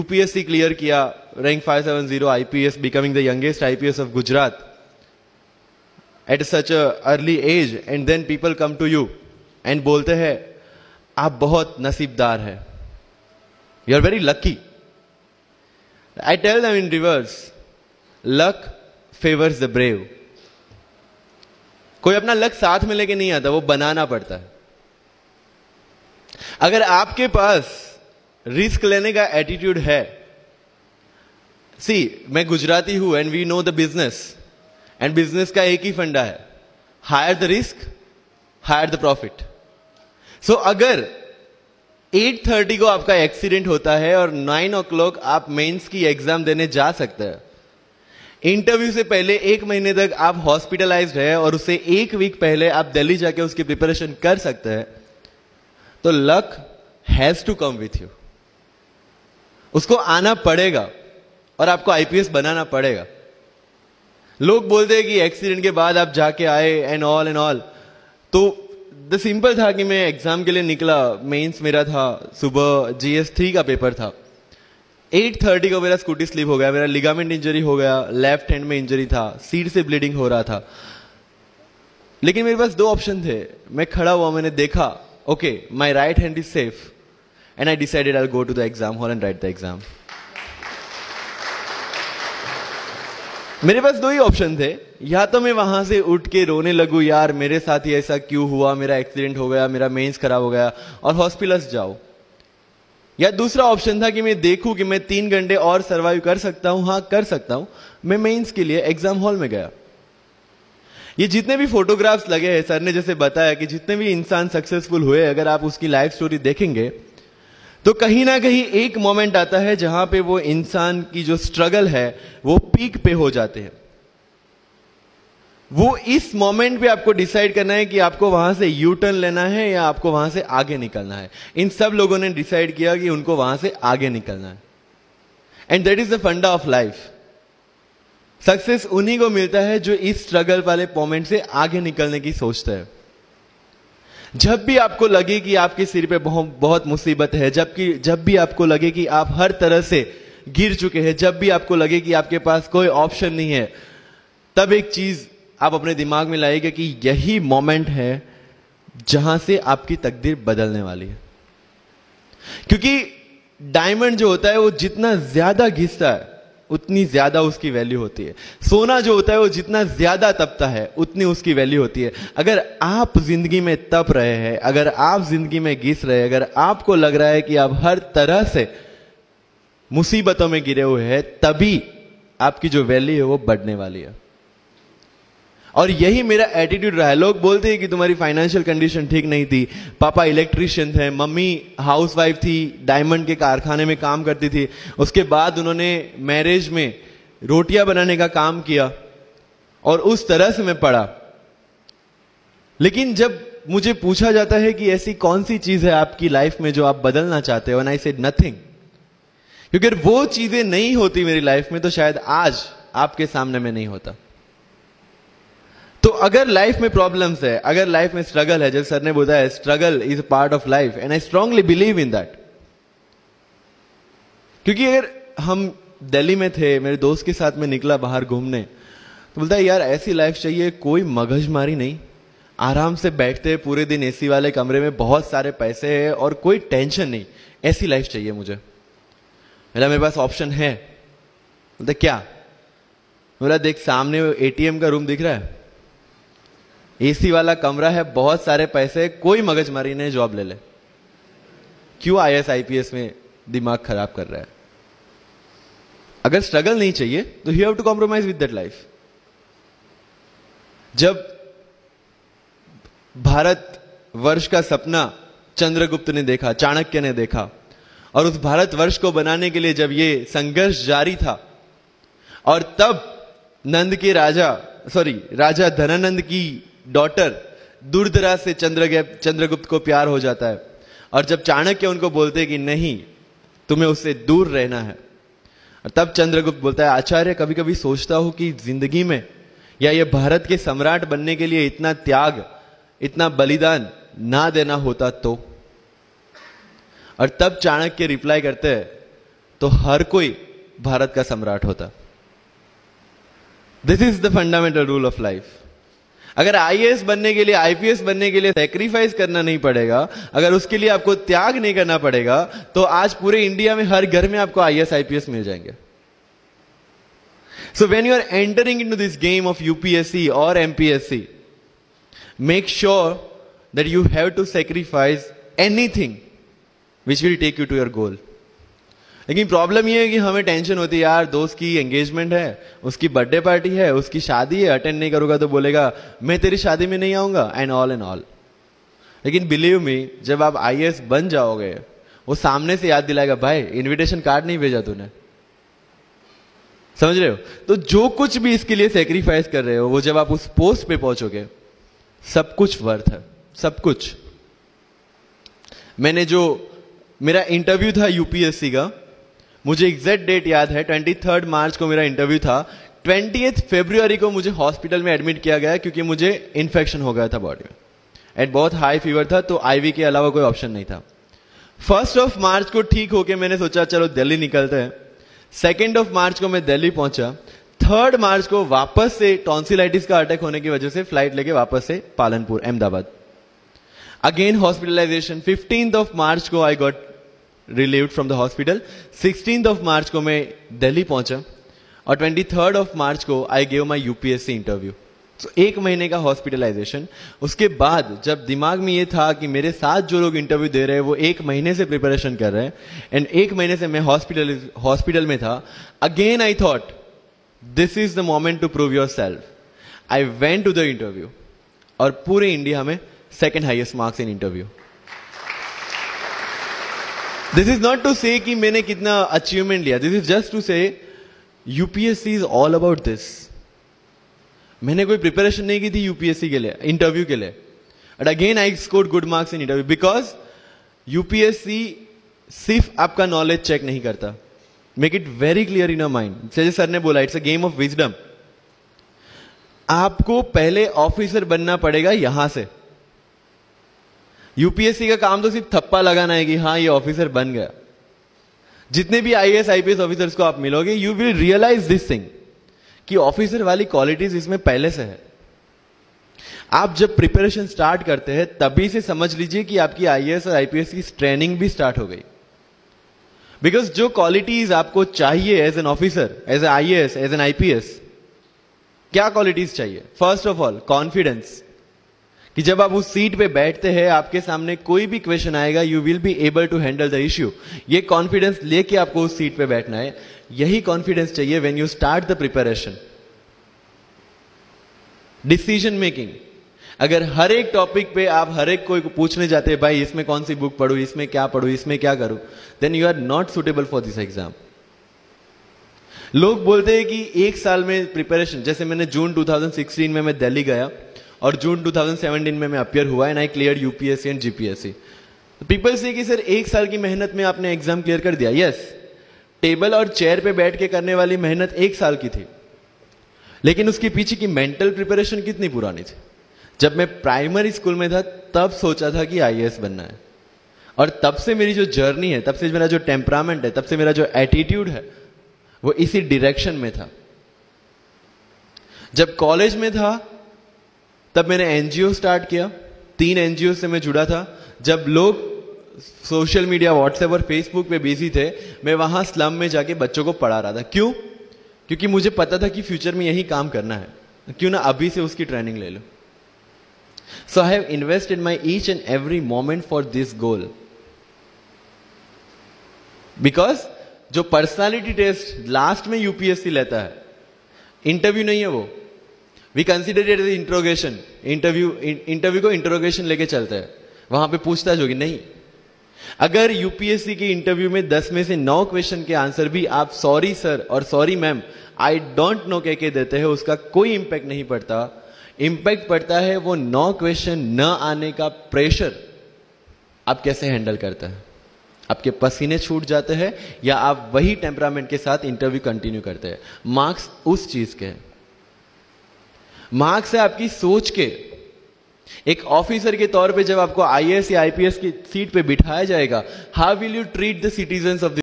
UPSC clear किया, rank 570 IPS, becoming the youngest IPS of Gujarat at such a early age, and then people come to you and बोलते हैं आप बहुत नसीबदार है, you are very lucky. I tell them in reverse, luck favours the brave. कोई अपना luck साथ में लेके नहीं आता, वो बनाना पड़ता है. अगर आपके पास रिस्क लेने का एटीट्यूड है, मैं गुजराती हूं and we know the business, and business का एक ही फंडा है, higher the risk higher the profit. So अगर 8:30 को आपका एक्सीडेंट होता है और 9 o'clock आप मेंस की एग्जाम देने जा सकते हैं, इंटरव्यू से पहले 1 महीने तक आप हॉस्पिटलाइज्ड है और उससे 1 वीक पहले आप दिल्ली जाके उसकी प्रिपरेशन कर सकते हैं, तो luck has to come with you. उसको आना पड़ेगा और आपको आईपीएस बनाना पड़ेगा. लोग बोलते हैं कि एक्सीडेंट के बाद आप जाके आए एंड ऑल, तो द सिंपल था कि मैं एग्जाम के लिए निकला, मेंस मेरा था, सुबह GS3 का पेपर था. 8:30 को मेरा स्कूटी स्लिप हो गया, मेरा लिगामेंट इंजरी हो गया, लेफ्ट हैंड में इंजरी था, सीट से ब्लीडिंग हो रहा था. लेकिन मेरे पास 2 ऑप्शन थे. मैं खड़ा हुआ, मैंने देखा, okay my right hand is safe, and I decided I will go to the exam hall and write the exam. मेरे पास 2 ही ऑप्शन थे. या तो मैं वहां से उठ के रोने लगूं, यार मेरे साथ ही ऐसा क्यों हुआ, मेरा एक्सीडेंट हो गया, मेरा मेंस खराब हो गया, और हॉस्पिटल जाओ. या दूसरा ऑप्शन था कि मैं देखूं कि मैं 3 घंटे और सरवाइव कर सकता हूं. हाँ, कर सकता हूं. मैं मेंस के लिए एग्जाम हॉल में गया. ये जितने भी फोटोग्राफ्स लगे हैं, सर ने जैसे बताया कि जितने भी इंसान सक्सेसफुल हुए, अगर आप उसकी लाइफ स्टोरी देखेंगे तो कहीं ना कहीं एक मोमेंट आता है जहां पे वो इंसान की जो स्ट्रगल है वो पीक पे हो जाते हैं. वो इस मोमेंट पे आपको डिसाइड करना है कि आपको वहां से यू टर्न लेना है या आपको वहां से आगे निकलना है. इन सब लोगों ने डिसाइड किया कि उनको वहां से आगे निकलना है. एंड दैट इज द फंडा ऑफ लाइफ. सक्सेस उन्हीं को मिलता है जो इस स्ट्रगल वाले मोमेंट से आगे निकलने की सोचते हैं. जब भी आपको लगे कि आपके सिर पे बहुत मुसीबत है, जब भी आपको लगे कि आप हर तरह से गिर चुके हैं, जब भी आपको लगे कि आपके पास कोई ऑप्शन नहीं है, तब एक चीज आप अपने दिमाग में लाइएगा कि यही मोमेंट है जहां से आपकी तकदीर बदलने वाली है. क्योंकि डायमंड जो होता है वो जितना ज्यादा घिसता है उतनी ज्यादा उसकी वैल्यू होती है. सोना जो होता है वो जितना ज्यादा तपता है उतनी उसकी वैल्यू होती है. अगर आप जिंदगी में तप रहे हैं, अगर आप जिंदगी में घिस रहे हैं, अगर आपको लग रहा है कि आप हर तरह से मुसीबतों में गिरे हुए हैं, तभी आपकी जो वैल्यू है वो बढ़ने वाली है. और यही मेरा एटीट्यूड रहा है. लोग बोलते हैं कि तुम्हारी फाइनेंशियल कंडीशन ठीक नहीं थी, पापा इलेक्ट्रिशियन थे, मम्मी हाउसवाइफ थी, डायमंड के कारखाने में काम करती थी, उसके बाद उन्होंने मैरिज में रोटियां बनाने का काम किया, और उस तरह से मैं पढ़ा. लेकिन जब मुझे पूछा जाता है कि ऐसी कौन सी चीज है आपकी लाइफ में जो आप बदलना चाहते हो, एंड आई सेड नथिंग. क्योंकि अगर वो चीजें नहीं होती मेरी लाइफ में तो शायद आज आपके सामने में नहीं होता. तो अगर लाइफ में प्रॉब्लम्स है, अगर लाइफ में स्ट्रगल है, जैसे सर ने बताया struggle is a part of life, and I strongly believe in that. क्योंकि अगर हम दिल्ली में थे, मेरे दोस्त के साथ में निकला बाहर घूमने, तो बोलता है यार ऐसी लाइफ चाहिए, कोई मगजमारी नहीं, आराम से बैठते हैं पूरे दिन एसी वाले कमरे में, बहुत सारे पैसे हैं और कोई टेंशन नहीं, ऐसी लाइफ चाहिए मुझे. मेरे पास ऑप्शन है. बोलता क्या? बोला देख सामने एटीएम का रूम दिख रहा है, एसी वाला कमरा है, बहुत सारे पैसे, कोई मगजमारी नहीं, जॉब ले ले. क्यों IAS IPS में दिमाग खराब कर रहा है? अगर स्ट्रगल नहीं चाहिए तो you have to compromise with that life. जब भारत वर्ष का सपना चंद्रगुप्त ने देखा, चाणक्य ने देखा, और उस भारत वर्ष को बनाने के लिए जब ये संघर्ष जारी था, और तब राजा धनानंद की डॉटर दुर्धरा से चंद्रगुप्त को प्यार हो जाता है, और जब चाणक्य उनको बोलते कि नहीं तुम्हें उससे दूर रहना है, और तब चंद्रगुप्त बोलता है आचार्य कभी कभी सोचता हूं कि जिंदगी में या ये भारत के सम्राट बनने के लिए इतना त्याग, इतना बलिदान ना देना होता तो. और तब चाणक्य रिप्लाई करते हैं तो हर कोई भारत का सम्राट होता। This is the fundamental rule of life. अगर आईएएस बनने के लिए, आईपीएस बनने के लिए सैक्रिफाइस करना नहीं पड़ेगा, अगर उसके लिए आपको त्याग नहीं करना पड़ेगा, तो आज पूरे इंडिया में हर घर में आपको आईएएस आईपीएस मिल जाएंगे। So when you are entering into this game of UPSC और MPSC, make sure that you have to sacrifice anything which will take you to your goal. लेकिन प्रॉब्लम यह है कि हमें टेंशन होती है, यार दोस्त की एंगेजमेंट है, उसकी बर्थडे पार्टी है, उसकी शादी है, अटेंड नहीं करूंगा तो बोलेगा मैं तेरी शादी में नहीं आऊंगा, एंड ऑल। लेकिन बिलीव मी, जब आप आईएएस बन जाओगे, वो सामने से याद दिलाएगा, भाई इनविटेशन कार्ड नहीं भेजा तूने। समझ रहे हो? तो जो कुछ भी इसके लिए सेक्रीफाइस कर रहे हो, वो जब आप उस पोस्ट पे पहुंचोगे, सब कुछ वर्थ है, सब कुछ। मेरा इंटरव्यू था यूपीएससी का, मुझे एग्जैक्ट डेट याद है, 23 मार्च को मेरा इंटरव्यू था। 20 फरवरी को मुझे हॉस्पिटल में एडमिट किया गया क्योंकि मुझे इन्फेक्शन हो गया था बॉडी में, एंड बहुत हाई फीवर था, तो आईवी के अलावा कोई ऑप्शन नहीं था। 1 मार्च को ठीक होके मैंने सोचा चलो दिल्ली निकलते हैं। 2 मार्च को मैं दिल्ली पहुंचा। 3 मार्च को वापस से टॉन्सिलाइटिस का अटैक होने की वजह से फ्लाइट लेके वापस से पालनपुर, अहमदाबाद, अगेन हॉस्पिटलाइजेशन। 15 मार्च को I got relieved from the hospital. 16 मार्च को मैं दिल्ली पहुंचा और 23 मार्च को I gave my UPSC interview. तो 1 महीने का हॉस्पिटलाइजेशन। उसके बाद जब दिमाग में ये था कि मेरे साथ जो लोग इंटरव्यू दे रहे हैं वो 1 महीने से प्रिपरेशन कर रहे हैं, एंड 1 महीने से मैं हॉस्पिटल में था, again I thought this is the moment to prove yourself. I went to the interview और पूरे इंडिया में 2nd highest marks in interview. This is not to say कि मैंने कितना अचीवमेंट लिया, this is just to say UPSC is all about this. मैंने कोई preparation नहीं की थी यूपीएससी के लिए, इंटरव्यू के लिए, but again I scored good marks in interview, because UPSC सिर्फ आपका नॉलेज चेक नहीं करता। Make it very clear in your mind. जैसे सर ने बोला, it's a game of wisdom. आपको पहले ऑफिसर बनना पड़ेगा यहां से। यूपीएससी का काम तो सिर्फ थप्पा लगाना है कि हाँ ये ऑफिसर बन गया। जितने भी आईएएस आईपीएस ऑफिसर्स को आप मिलोगे, you will realise this thing कि ऑफिसर वाली क्वालिटीज इसमें पहले से है। आप जब प्रिपरेशन स्टार्ट करते हैं तभी से समझ लीजिए कि आपकी आईएएस और आईपीएस की ट्रेनिंग भी स्टार्ट हो गई। बिकॉज जो क्वालिटीज आपको चाहिए as an officer, as a IAS, as an IPS, क्या क्वालिटीज चाहिए? फर्स्ट ऑफ ऑल कॉन्फिडेंस, कि जब आप उस सीट पे बैठते हैं, आपके सामने कोई भी क्वेश्चन आएगा, you will be able to handle the issue. ये कॉन्फिडेंस लेके आपको उस सीट पे बैठना है। यही कॉन्फिडेंस चाहिए when you start the preparation. Decision making, अगर हर एक टॉपिक पे आप हर एक कोई को पूछने जाते हैं, भाई इसमें कौन सी बुक पढ़ूं, इसमें क्या पढ़ूं, इसमें क्या करूं, then you are not suitable for this exam. लोग बोलते हैं कि 1 साल में प्रिपरेशन, जैसे मैंने जून 2016 में मैं दिल्ली गया और जून 2017 में मैं अपियर हुआ and I clear UPSC and GPSC. People से कि सर 1 साल की मेहनत में आपने एग्जाम क्लियर कर दिया। यस, टेबल और चेयर पे बैठ के करने वाली मेहनत 1 साल की थी, लेकिन उसके पीछे की मेंटल प्रिपरेशन कितनी पुरानी थी। जब मैं प्राइमरी स्कूल में था तब सोचा था कि आईएएस बनना है, और तब से मेरी जो जर्नी है, तब से मेरा जो टेम्परामेंट है, तब से मेरा जो एटीट्यूड है, वो इसी डायरेक्शन में था। जब कॉलेज में था तब मैंने एनजीओ स्टार्ट किया, 3 एनजीओ से मैं जुड़ा था। जब लोग सोशल मीडिया, व्हाट्सएप और फेसबुक पे बिजी थे, मैं वहां स्लम में जाके बच्चों को पढ़ा रहा था। क्यों? क्योंकि मुझे पता था कि फ्यूचर में यही काम करना है, क्यों ना अभी से उसकी ट्रेनिंग ले लो। So I have invested my each and every moment for this goal. Because जो पर्सनालिटी टेस्ट लास्ट में यूपीएससी लेता है, इंटरव्यू नहीं है वो, we consider it as interrogation. Interview को इंट्रोगेशन लेके चलता है, वहां पे पूछताछ होगी नहीं। अगर यूपीएससी के इंटरव्यू में 10 में से 9 क्वेश्चन के आंसर भी आप सॉरी सर और sorry ma'am, I don't know कह के देते हैं, उसका कोई इंपैक्ट नहीं पड़ता। इंपैक्ट पड़ता है वो 9 क्वेश्चन न आने का प्रेशर आप कैसे हैंडल करता है। आपके पसीने छूट जाते हैं या आप वही टेम्परामेंट के साथ इंटरव्यू कंटिन्यू करते हैं। मार्क्स उस चीज के हैं, मार्क्स है आपकी सोच के। एक ऑफिसर के तौर पे जब आपको आईएएस या आईपीएस की सीट पे बिठाया जाएगा, how will you treat the citizens of